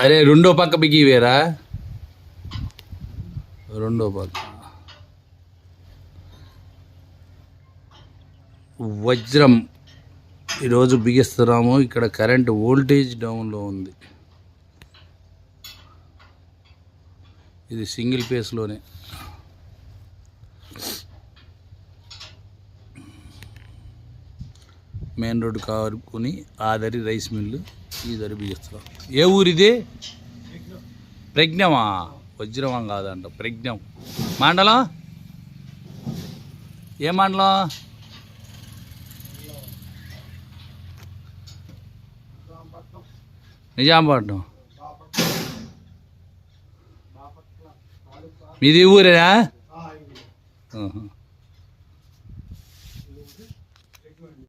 అరే రెండో పక్క బిగివేరా, రెండో పక్క వజ్రం ఈరోజు బిగిస్తున్నాము. ఇక్కడ కరెంట్ వోల్టేజ్ డౌన్లో ఉంది. ఇది సింగిల్ ఫేస్లోనే. మెయిన్ రోడ్డు కారుకుని ఆ దరి రైస్ మిల్లు, ఈ దరి బిగిస్తున్నాం. ఏ ఊరిది? ప్రజ్ఞమా? వజ్రమా కాదంట, ప్రజ్ఞం. మండలం ఏ మండలం? నిజాంపట్నం. మీది ఊరేనా?